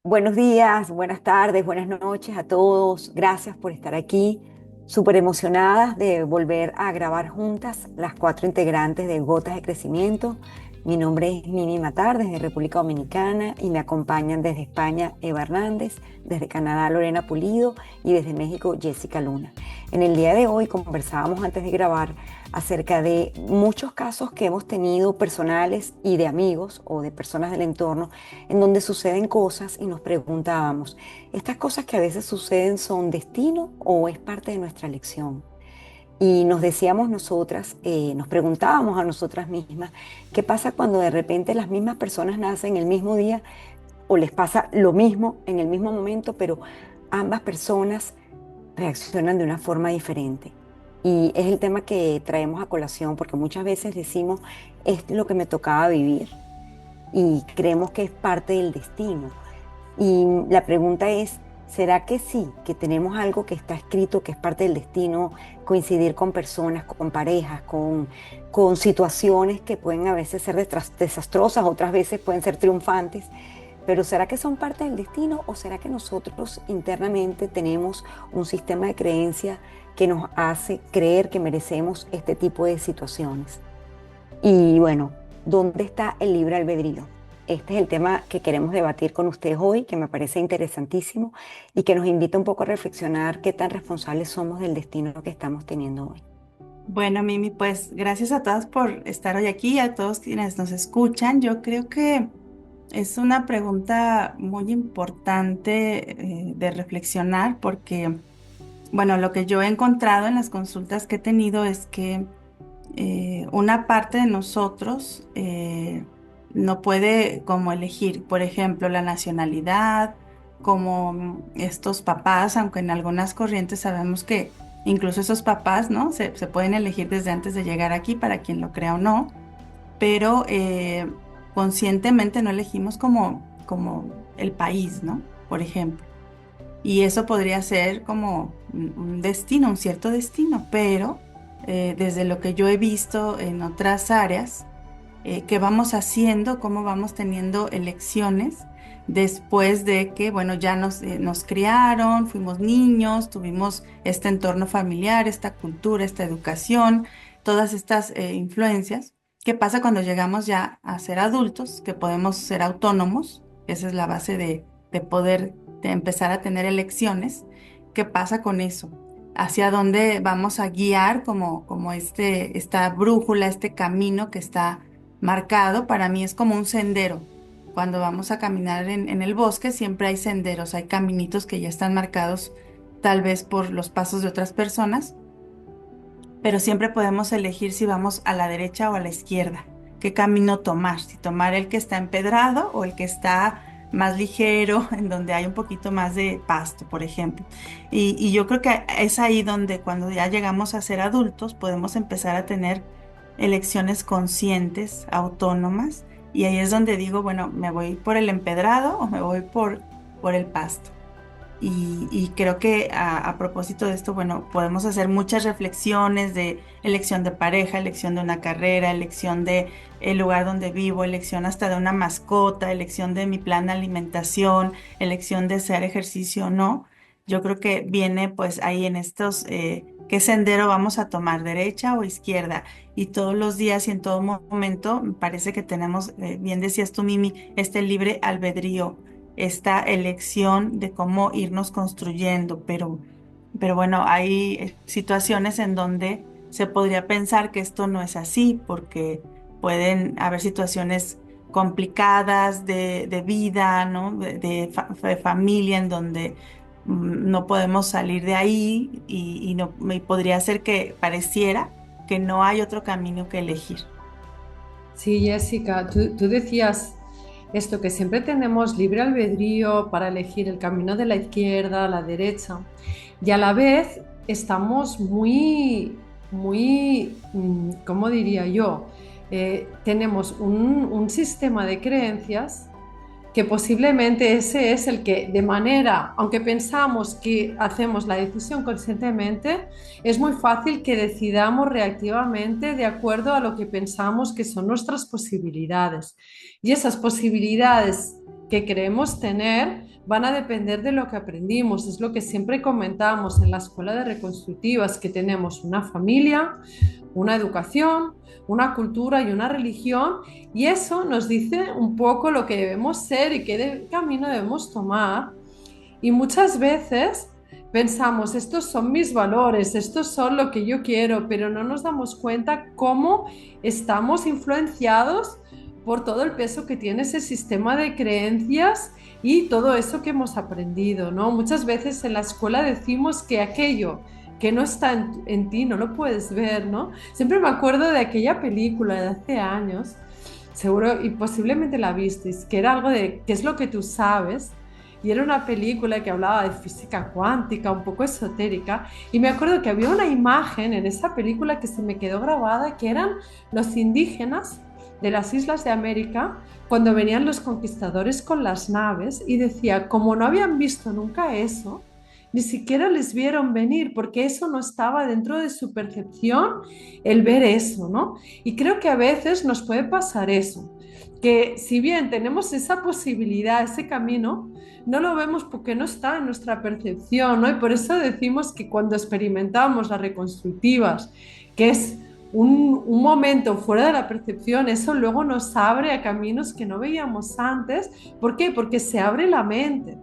Buenos días, buenas tardes, buenas noches a todos. Gracias por estar aquí. Súper emocionadas de volver a grabar juntas las cuatro integrantes de Gotas de Crecimiento. Mi nombre es Mimi Matar desde República Dominicana y me acompañan desde España Eva Hernández, desde Canadá Lorena Pulido y desde México Jessica Luna. En el día de hoy conversábamos antes de grabar acerca de muchos casos que hemos tenido personales y de amigos o de personas del entorno en donde suceden cosas y nos preguntábamos, ¿estas cosas que a veces suceden son destino o es parte de nuestra elección? Y nos decíamos nosotras, nos preguntábamos a nosotras mismas, ¿qué pasa cuando de repente las mismas personas nacen el mismo día o les pasa lo mismo en el mismo momento, pero ambas personas reaccionan de una forma diferente? Y es el tema que traemos a colación porque muchas veces decimos, es lo que me tocaba vivir y creemos que es parte del destino. Y la pregunta es, ¿será que sí, que tenemos algo que está escrito, que es parte del destino, coincidir con personas, con parejas, con situaciones que pueden a veces ser desastrosas, otras veces pueden ser triunfantes? Pero ¿será que son parte del destino o será que nosotros internamente tenemos un sistema de creencia que nos hace creer que merecemos este tipo de situaciones? Y bueno, ¿dónde está el libre albedrío? Este es el tema que queremos debatir con ustedes hoy, que me parece interesantísimo y que nos invita un poco a reflexionar qué tan responsables somos del destino que estamos teniendo hoy. Bueno, Mimi, pues gracias a todas por estar hoy aquí, a todos quienes nos escuchan. Yo creo que es una pregunta muy importante de reflexionar porque, bueno, lo que yo he encontrado en las consultas que he tenido es que una parte de nosotros no puede como elegir, por ejemplo, la nacionalidad, como estos papás, aunque en algunas corrientes sabemos que incluso esos papás, ¿no? Se pueden elegir desde antes de llegar aquí, para quien lo crea o no, pero conscientemente no elegimos como el país, ¿no? Por ejemplo. Y eso podría ser como un destino, un cierto destino, pero desde lo que yo he visto en otras áreas, qué vamos haciendo, cómo vamos teniendo elecciones después de que, bueno, ya nos criaron, fuimos niños, tuvimos este entorno familiar, esta cultura, esta educación, todas estas influencias. ¿Qué pasa cuando llegamos ya a ser adultos, que podemos ser autónomos? Esa es la base de poder de empezar a tener elecciones. ¿Qué pasa con eso? ¿Hacia dónde vamos a guiar como esta brújula, este camino que está marcado? Para mí es como un sendero. Cuando vamos a caminar en el bosque, siempre hay senderos, hay caminitos que ya están marcados tal vez por los pasos de otras personas, pero siempre podemos elegir si vamos a la derecha o a la izquierda, qué camino tomar, si tomar el que está empedrado o el que está más ligero, en donde hay un poquito más de pasto, por ejemplo. Y yo creo que es ahí donde cuando ya llegamos a ser adultos podemos empezar a tener elecciones conscientes, autónomas, y ahí es donde digo, bueno, ¿me voy por el empedrado o me voy por el pasto? Y creo que a propósito de esto, bueno, podemos hacer muchas reflexiones de elección de pareja, elección de una carrera, elección de el lugar donde vivo, elección hasta de una mascota, elección de mi plan de alimentación, elección de hacer ejercicio o no. Yo creo que viene pues ahí en estos, ¿qué sendero vamos a tomar, derecha o izquierda? Y todos los días y en todo momento me parece que tenemos, bien decías tú, Mimi, este libre albedrío, esta elección de cómo irnos construyendo, pero bueno, hay situaciones en donde se podría pensar que esto no es así, porque pueden haber situaciones complicadas de vida, ¿no? De familia en donde no podemos salir de ahí y no, y podría ser que pareciera que no hay otro camino que elegir. Sí, Jessica, tú decías esto, que siempre tenemos libre albedrío para elegir el camino de la izquierda, la derecha, y a la vez estamos ¿cómo diría yo? Tenemos un sistema de creencias que posiblemente ese es el que de manera, aunque pensamos que hacemos la decisión conscientemente, es muy fácil que decidamos reactivamente de acuerdo a lo que pensamos que son nuestras posibilidades. Y esas posibilidades que creemos tener van a depender de lo que aprendimos. Es lo que siempre comentamos en la escuela de reconstructivas, que tenemos una familia, una educación, una cultura y una religión, y eso nos dice un poco lo que debemos ser y qué camino debemos tomar. Y muchas veces pensamos, estos son mis valores, estos son lo que yo quiero, pero no nos damos cuenta cómo estamos influenciados por todo el peso que tiene ese sistema de creencias y todo eso que hemos aprendido, ¿no? Muchas veces en la escuela decimos que aquello que no está en ti no lo puedes ver, ¿no? Siempre me acuerdo de aquella película de hace años, seguro y posiblemente la visteis, que era algo de qué es lo que tú sabes, y era una película que hablaba de física cuántica, un poco esotérica, y me acuerdo que había una imagen en esa película que se me quedó grabada, que eran los indígenas de las islas de América cuando venían los conquistadores con las naves, y decía, como no habían visto nunca eso, ni siquiera les vieron venir, porque eso no estaba dentro de su percepción, el ver eso, ¿no? Y creo que a veces nos puede pasar eso, que si bien tenemos esa posibilidad, ese camino, no lo vemos porque no está en nuestra percepción, ¿no? Y por eso decimos que cuando experimentamos las reconstructivas, que es un momento fuera de la percepción, eso luego nos abre a caminos que no veíamos antes. ¿Por qué? Porque se abre la mente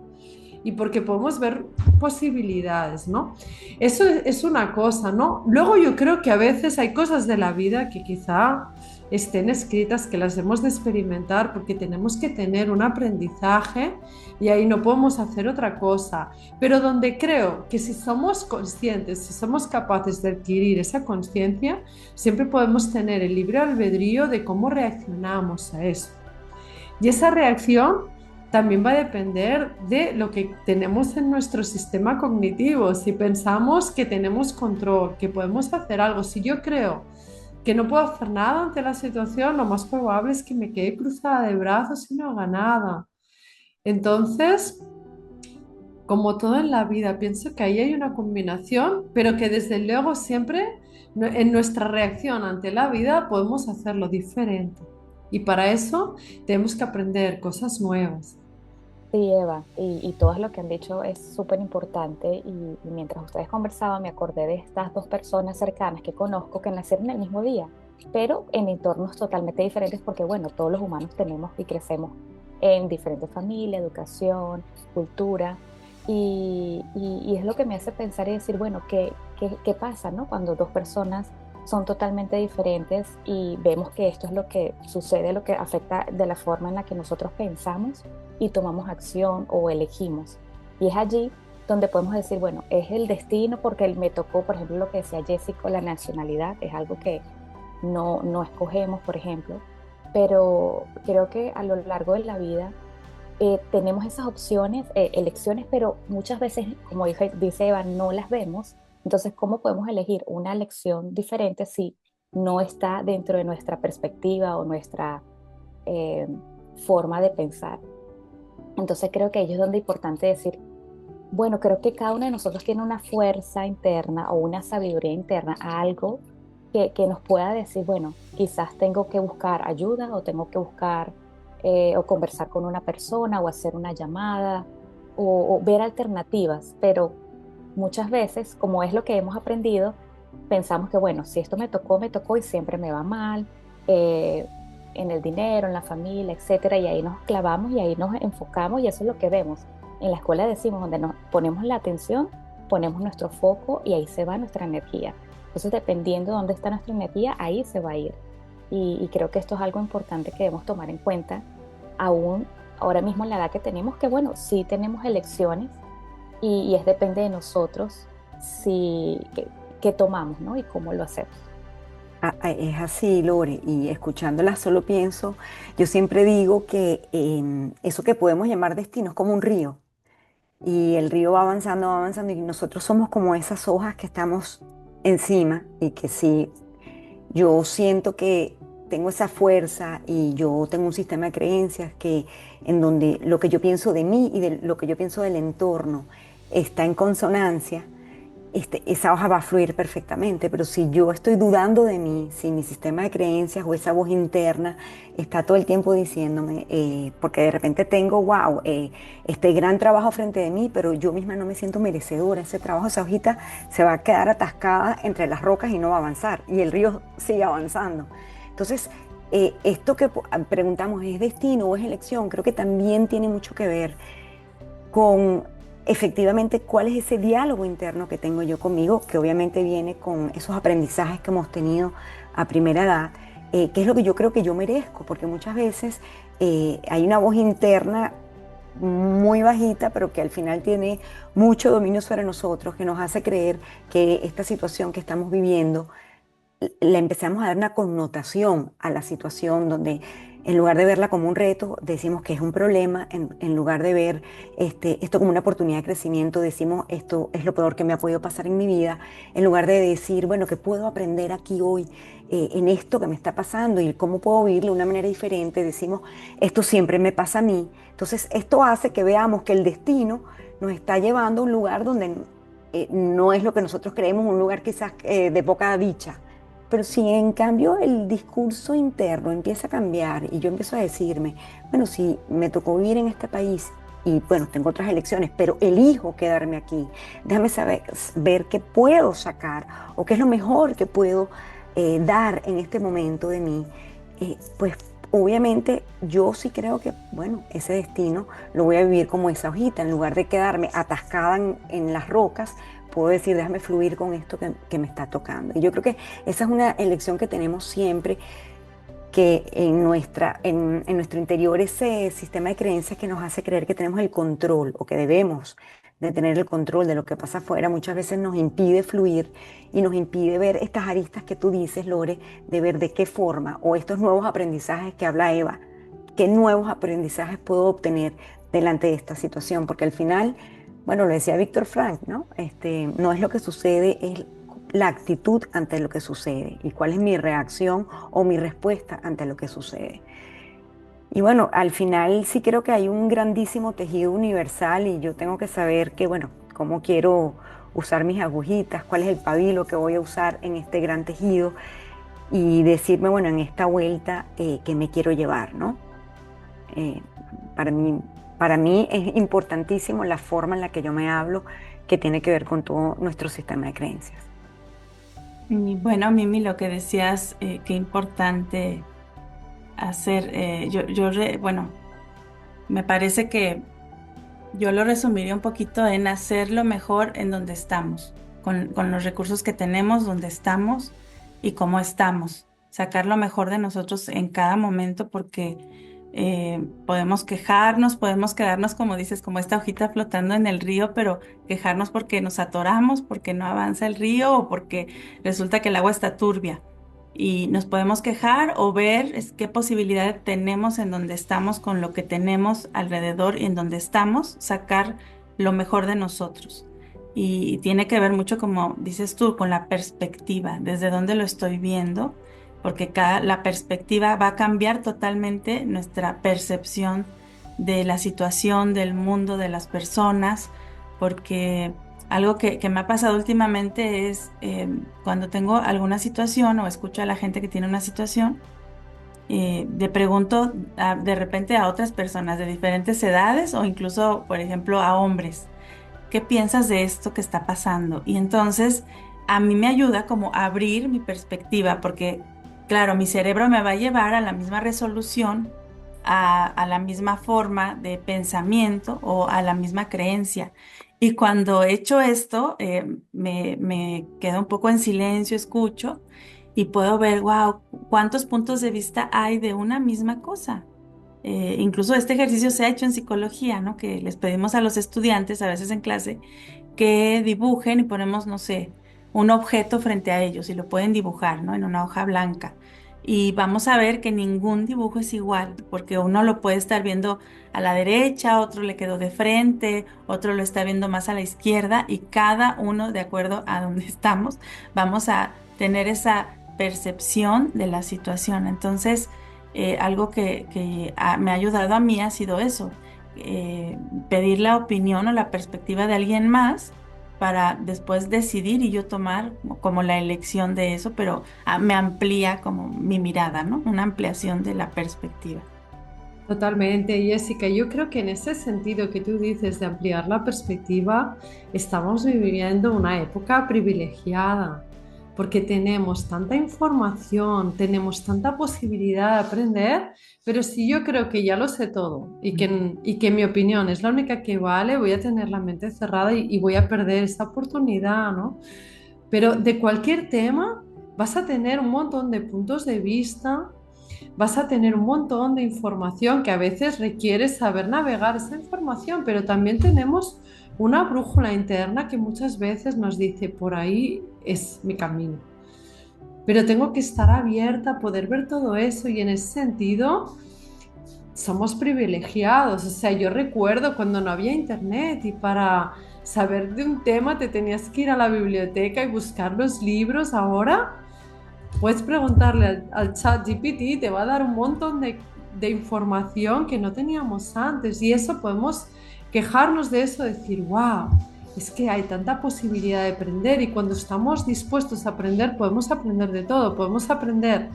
y porque podemos ver posibilidades, ¿no? Eso es una cosa, ¿no? Luego yo creo que a veces hay cosas de la vida que quizá estén escritas, que las hemos de experimentar porque tenemos que tener un aprendizaje y ahí no podemos hacer otra cosa. Pero donde creo que si somos conscientes, si somos capaces de adquirir esa conciencia, siempre podemos tener el libre albedrío de cómo reaccionamos a eso. Y esa reacción también va a depender de lo que tenemos en nuestro sistema cognitivo. Si pensamos que tenemos control, que podemos hacer algo, si yo creo que no puedo hacer nada ante la situación, lo más probable es que me quede cruzada de brazos y no haga nada. Entonces, como todo en la vida, pienso que ahí hay una combinación, pero que desde luego siempre en nuestra reacción ante la vida podemos hacerlo diferente. Y para eso tenemos que aprender cosas nuevas. Sí, Eva, y todo lo que han dicho es súper importante y mientras ustedes conversaban me acordé de estas dos personas cercanas que conozco que nacieron el mismo día, pero en entornos totalmente diferentes porque, bueno, todos los humanos tenemos y crecemos en diferentes familias, educación, cultura, y es lo que me hace pensar y decir, bueno, ¿qué pasa, ¿no? Cuando dos personas son totalmente diferentes y vemos que esto es lo que sucede, lo que afecta de la forma en la que nosotros pensamos y tomamos acción o elegimos. Y es allí donde podemos decir, bueno, es el destino porque me tocó, por ejemplo, lo que decía Jessica, la nacionalidad, es algo que no escogemos, por ejemplo, pero creo que a lo largo de la vida tenemos esas opciones, elecciones, pero muchas veces, como dice Eva, no las vemos. Entonces, ¿cómo podemos elegir una elección diferente si no está dentro de nuestra perspectiva o nuestra eh, forma de pensar? Entonces, creo que ahí es donde es importante decir, bueno, creo que cada uno de nosotros tiene una fuerza interna o una sabiduría interna, algo que nos pueda decir, bueno, quizás tengo que buscar ayuda o tengo que buscar o conversar con una persona o hacer una llamada o ver alternativas, pero muchas veces, como es lo que hemos aprendido, pensamos que, bueno, si esto me tocó y siempre me va mal, eh, en el dinero, en la familia, etcétera, y ahí nos clavamos y ahí nos enfocamos y eso es lo que vemos. En la escuela decimos, donde nos ponemos la atención, ponemos nuestro foco y ahí se va nuestra energía. Entonces, dependiendo de dónde está nuestra energía, ahí se va a ir. Y creo que esto es algo importante que debemos tomar en cuenta, aún ahora mismo en la edad que tenemos, que bueno, sí tenemos elecciones y es depende de nosotros si, qué tomamos, ¿no? Y cómo lo hacemos. Es así, Lore, y escuchándola solo pienso, yo siempre digo que eso que podemos llamar destino es como un río, y el río va avanzando, y nosotros somos como esas hojas que estamos encima, y que sí, yo siento que tengo esa fuerza y yo tengo un sistema de creencias que en donde lo que yo pienso de mí y de lo que yo pienso del entorno está en consonancia. esa hoja va a fluir perfectamente, pero si yo estoy dudando de mí, si mi sistema de creencias o esa voz interna está todo el tiempo diciéndome, porque de repente tengo, wow, este gran trabajo frente de mí, pero yo misma no me siento merecedora, ese trabajo, esa hojita se va a quedar atascada entre las rocas y no va a avanzar, y el río sigue avanzando. Entonces, esto que preguntamos, ¿es destino o es elección? Creo que también tiene mucho que ver con efectivamente cuál es ese diálogo interno que tengo yo conmigo, que obviamente viene con esos aprendizajes que hemos tenido a primera edad, que es lo que yo creo que yo merezco, porque muchas veces hay una voz interna muy bajita, pero que al final tiene mucho dominio sobre nosotros, que nos hace creer que esta situación que estamos viviendo le empezamos a dar una connotación a la situación donde en lugar de verla como un reto, decimos que es un problema, en lugar de ver esto como una oportunidad de crecimiento, decimos esto es lo peor que me ha podido pasar en mi vida, en lugar de decir, bueno, ¿qué puedo aprender aquí hoy en esto que me está pasando y cómo puedo vivirlo de una manera diferente? Decimos, esto siempre me pasa a mí. Entonces, esto hace que veamos que el destino nos está llevando a un lugar donde no es lo que nosotros creemos, un lugar quizás de poca dicha. Pero si en cambio el discurso interno empieza a cambiar y yo empiezo a decirme, bueno, si me tocó vivir en este país y bueno, tengo otras elecciones, pero elijo quedarme aquí, déjame saber, ver qué puedo sacar o qué es lo mejor que puedo dar en este momento de mí, pues obviamente yo sí creo que, bueno, ese destino lo voy a vivir como esa hojita, en lugar de quedarme atascada en las rocas, puedo decir, déjame fluir con esto que me está tocando. Y yo creo que esa es una elección que tenemos siempre, que en nuestro interior ese sistema de creencias que nos hace creer que tenemos el control o que debemos de tener el control de lo que pasa afuera, muchas veces nos impide fluir y nos impide ver estas aristas que tú dices, Lore, de ver de qué forma o estos nuevos aprendizajes que habla Eva, qué nuevos aprendizajes puedo obtener delante de esta situación, porque al final, bueno, lo decía Víctor Frank, ¿no? No es lo que sucede, es la actitud ante lo que sucede y cuál es mi reacción o mi respuesta ante lo que sucede. Y bueno, al final sí creo que hay un grandísimo tejido universal y yo tengo que saber que, bueno, cómo quiero usar mis agujitas, cuál es el pabilo que voy a usar en este gran tejido y decirme, bueno, en esta vuelta que me quiero llevar, ¿no? Eh, para mí, para mí es importantísimo la forma en la que yo me hablo, que tiene que ver con todo nuestro sistema de creencias. Y bueno, Mimi, lo que decías, qué importante hacer, bueno, me parece que yo lo resumiría un poquito en hacerlo mejor en donde estamos, con los recursos que tenemos, donde estamos y cómo estamos. Sacar lo mejor de nosotros en cada momento porque podemos quejarnos, podemos quedarnos, como dices, como esta hojita flotando en el río, pero quejarnos porque nos atoramos, porque no avanza el río o porque resulta que el agua está turbia. Y nos podemos quejar o ver qué posibilidad tenemos en donde estamos con lo que tenemos alrededor y en donde estamos, sacar lo mejor de nosotros. Y tiene que ver mucho, como dices tú, con la perspectiva, desde dónde lo estoy viendo, porque la perspectiva va a cambiar totalmente nuestra percepción de la situación, del mundo, de las personas, porque algo que me ha pasado últimamente es cuando tengo alguna situación o escucho a la gente que tiene una situación, le pregunto de repente a otras personas de diferentes edades o incluso, por ejemplo, a hombres, ¿qué piensas de esto que está pasando? Y entonces a mí me ayuda como a abrir mi perspectiva, porque claro, mi cerebro me va a llevar a la misma resolución, a la misma forma de pensamiento o a la misma creencia. Y cuando he hecho esto, me quedo un poco en silencio, escucho y puedo ver, wow, cuántos puntos de vista hay de una misma cosa. Incluso este ejercicio se ha hecho en psicología, ¿no? Que les pedimos a los estudiantes, a veces en clase, que dibujen y ponemos, no sé, un objeto frente a ellos y lo pueden dibujar, ¿no? En una hoja blanca. Y vamos a ver que ningún dibujo es igual, porque uno lo puede estar viendo a la derecha, otro le quedó de frente, otro lo está viendo más a la izquierda y cada uno, de acuerdo a donde estamos, vamos a tener esa percepción de la situación. Entonces, algo que me ha ayudado a mí ha sido eso, pedir la opinión o la perspectiva de alguien más para después decidir y yo tomar como la elección de eso, pero me amplía como mi mirada, ¿no? Una ampliación de la perspectiva. Totalmente, Jessica. Yo creo que en ese sentido que tú dices de ampliar la perspectiva, estamos viviendo una época privilegiada, porque tenemos tanta información, tenemos tanta posibilidad de aprender, pero si yo creo que ya lo sé todo y que mi opinión es la única que vale, voy a tener la mente cerrada y voy a perder esta oportunidad, ¿no? Pero de cualquier tema vas a tener un montón de puntos de vista, vas a tener un montón de información que a veces requiere saber navegar esa información, pero también tenemos una brújula interna que muchas veces nos dice, por ahí es mi camino. Pero tengo que estar abierta a poder ver todo eso y en ese sentido somos privilegiados. O sea, yo recuerdo cuando no había internet y para saber de un tema te tenías que ir a la biblioteca y buscar los libros. Ahora puedes preguntarle al chat GPT, te va a dar un montón de información que no teníamos antes y eso podemos quejarnos de eso, decir, wow, es que hay tanta posibilidad de aprender y cuando estamos dispuestos a aprender podemos aprender de todo, podemos aprender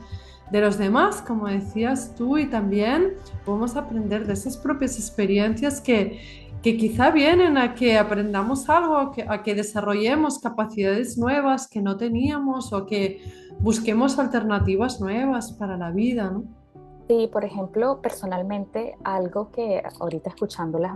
de los demás, como decías tú, y también podemos aprender de esas propias experiencias que quizá vienen a que aprendamos algo, a que desarrollemos capacidades nuevas que no teníamos o que busquemos alternativas nuevas para la vida, ¿no? Sí, por ejemplo, personalmente, algo que ahorita escuchándolas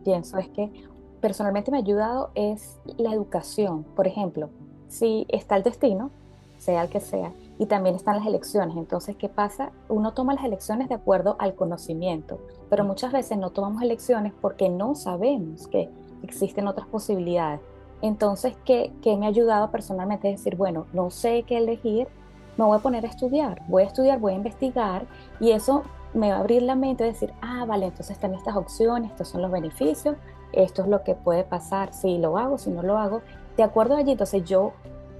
pienso es que personalmente me ha ayudado es la educación. Por ejemplo, si está el destino, sea el que sea, y también están las elecciones. Entonces, ¿qué pasa? Uno toma las elecciones de acuerdo al conocimiento, pero muchas veces no tomamos elecciones porque no sabemos que existen otras posibilidades. Entonces, ¿qué me ha ayudado personalmente? Es decir, bueno, no sé qué elegir, me voy a poner a estudiar, voy a investigar y eso me va a abrir la mente y decir, ah, vale, entonces están estas opciones, estos son los beneficios, esto es lo que puede pasar si lo hago, si no lo hago. De acuerdo a allí, entonces yo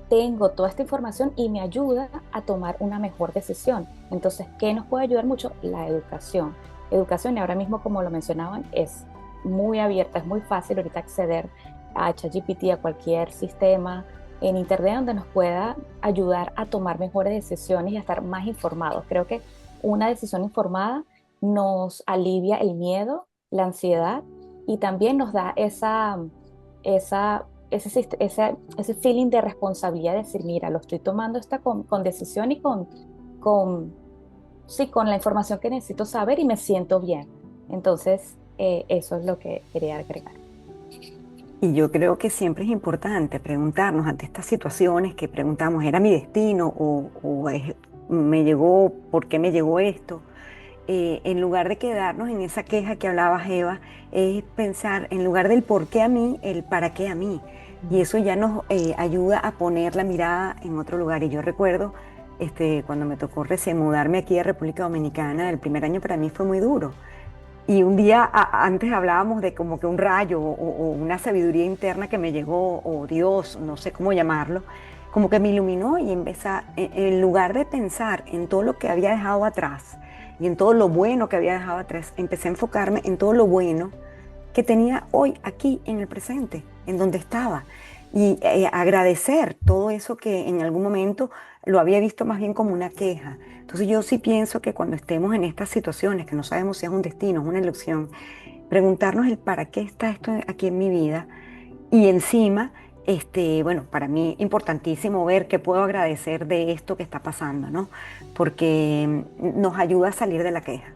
tengo toda esta información y me ayuda a tomar una mejor decisión. Entonces, ¿qué nos puede ayudar mucho? La educación. Educación, y ahora mismo, como lo mencionaban, es muy abierta, es muy fácil ahorita acceder a ChatGPT, a cualquier sistema en Internet donde nos pueda ayudar a tomar mejores decisiones y a estar más informados. Creo que una decisión informada nos alivia el miedo, la ansiedad y también nos da ese feeling de responsabilidad de decir, mira, lo estoy tomando esta con decisión y con, sí, con la información que necesito saber y me siento bien. Entonces, eso es lo que quería agregar. Y yo creo que siempre es importante preguntarnos ante estas situaciones que preguntamos, ¿era mi destino me llegó, por qué me llegó esto? En lugar de quedarnos en esa queja que hablaba Eva, es pensar, en lugar del por qué a mí, el para qué a mí. Y eso ya nos ayuda a poner la mirada en otro lugar. Y yo recuerdo, cuando me tocó recién mudarme aquí a República Dominicana, el primer año para mí fue muy duro. Y un día antes hablábamos de como que un rayo o una sabiduría interna que me llegó, o Dios, no sé cómo llamarlo, como que me iluminó y en lugar de pensar en todo lo que había dejado atrás y en todo lo bueno que había dejado atrás, empecé a enfocarme en todo lo bueno que tenía hoy aquí en el presente, en donde estaba. Y agradecer todo eso que en algún momento lo había visto más bien como una queja. Entonces yo sí pienso que cuando estemos en estas situaciones, que no sabemos si es un destino, es una elección, preguntarnos el para qué está esto aquí en mi vida y encima, bueno, para mí importantísimo ver qué puedo agradecer de esto que está pasando, ¿no? Porque nos ayuda a salir de la queja.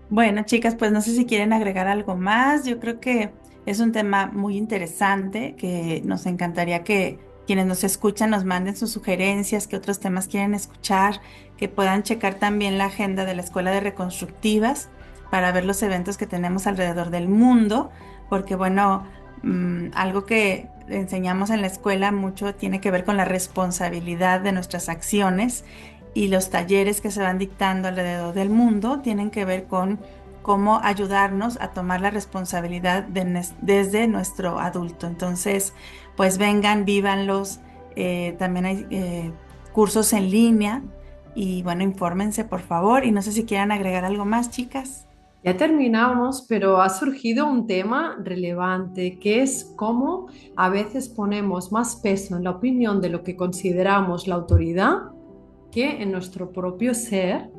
Bueno, chicas, pues no sé si quieren agregar algo más. Yo creo que es un tema muy interesante que nos encantaría que quienes nos escuchan nos manden sus sugerencias, qué otros temas quieren escuchar, que puedan checar también la agenda de la Escuela de Reconstructivas para ver los eventos que tenemos alrededor del mundo, porque bueno, algo que enseñamos en la escuela mucho tiene que ver con la responsabilidad de nuestras acciones y los talleres que se van dictando alrededor del mundo tienen que ver con cómo ayudarnos a tomar la responsabilidad desde nuestro adulto. Entonces, pues vengan, vívanlos. También hay cursos en línea y bueno, infórmense por favor. Y no sé si quieran agregar algo más, chicas. Ya terminamos, pero ha surgido un tema relevante, que es cómo a veces ponemos más peso en la opinión de lo que consideramos la autoridad que en nuestro propio ser.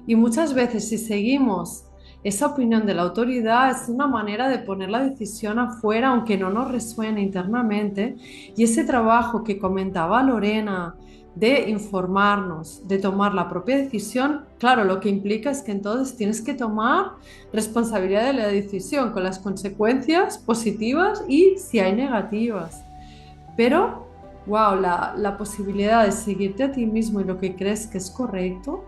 Y muchas veces si seguimos esa opinión de la autoridad es una manera de poner la decisión afuera, aunque no nos resuene internamente. Y ese trabajo que comentaba Lorena de informarnos, de tomar la propia decisión, claro, lo que implica es que entonces tienes que tomar responsabilidad de la decisión con las consecuencias positivas y si hay negativas. Pero, wow, la posibilidad de seguirte a ti mismo y lo que crees que es correcto,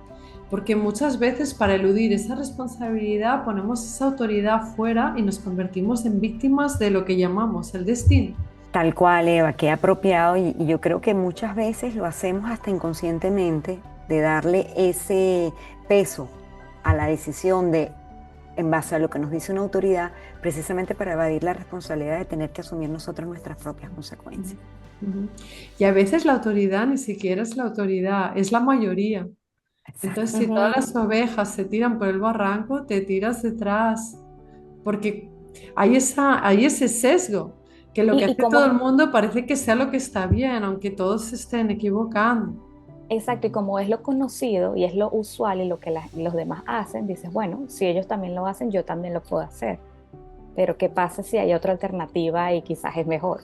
porque muchas veces para eludir esa responsabilidad ponemos esa autoridad fuera y nos convertimos en víctimas de lo que llamamos el destino. Tal cual, Eva, qué apropiado y yo creo que muchas veces lo hacemos hasta inconscientemente de darle ese peso a la decisión de, en base a lo que nos dice una autoridad, precisamente para evadir la responsabilidad de tener que asumir nosotros nuestras propias consecuencias. Ujú. Y a veces la autoridad ni siquiera es la autoridad, es la mayoría. Entonces, Exacto. si todas Ujú. las ovejas se tiran por el barranco, te tiras detrás, porque hay ese sesgo, que lo que Y hace todo el como, mundo parece que sea lo que está bien, aunque todos se estén equivocando. exacto, y como es lo conocido y es lo usual y lo que los demás hacen, dices, bueno, si ellos también lo hacen, yo también lo puedo hacer. Pero ¿qué pasa si hay otra alternativa y quizás es mejor?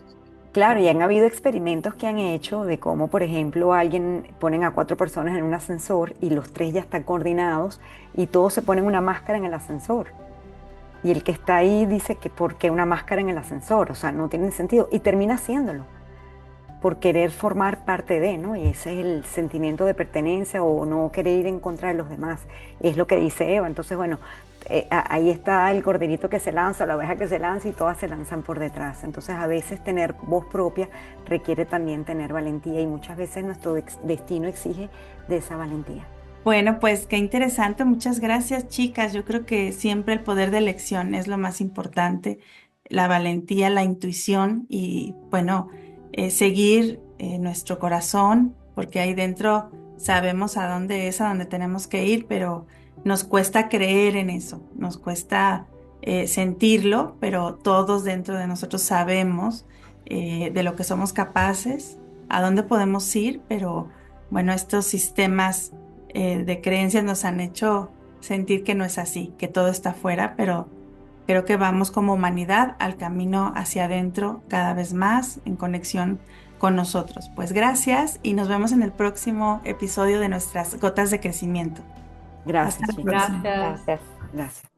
Claro, y ¿No? han habido experimentos que han hecho de cómo, por ejemplo, alguien ponen a 4 personas en un ascensor y los 3 ya están coordinados y todos se ponen una máscara en el ascensor. Y el que está ahí dice que ¿por qué una máscara en el ascensor? O sea, no tiene sentido. Y termina haciéndolo por querer formar parte de, ¿no? Y ese es el sentimiento de pertenencia o no querer ir en contra de los demás. Es lo que dice Eva. Entonces, bueno, ahí está el corderito que se lanza, la oveja que se lanza y todas se lanzan por detrás. Entonces, a veces tener voz propia requiere también tener valentía y muchas veces nuestro destino exige de esa valentía. Bueno, pues qué interesante. Muchas gracias, chicas. Yo creo que siempre el poder de elección es lo más importante, la valentía, la intuición y, bueno, seguir nuestro corazón, porque ahí dentro sabemos a dónde es, a dónde tenemos que ir, pero nos cuesta creer en eso, nos cuesta sentirlo, pero todos dentro de nosotros sabemos de lo que somos capaces, a dónde podemos ir, pero, bueno, estos sistemas de creencias nos han hecho sentir que no es así, que todo está afuera, pero creo que vamos como humanidad al camino hacia adentro cada vez más en conexión con nosotros. Pues gracias y nos vemos en el próximo episodio de nuestras gotas de crecimiento. Hasta Gracias, la chicas. próxima. Gracias. Gracias. Gracias.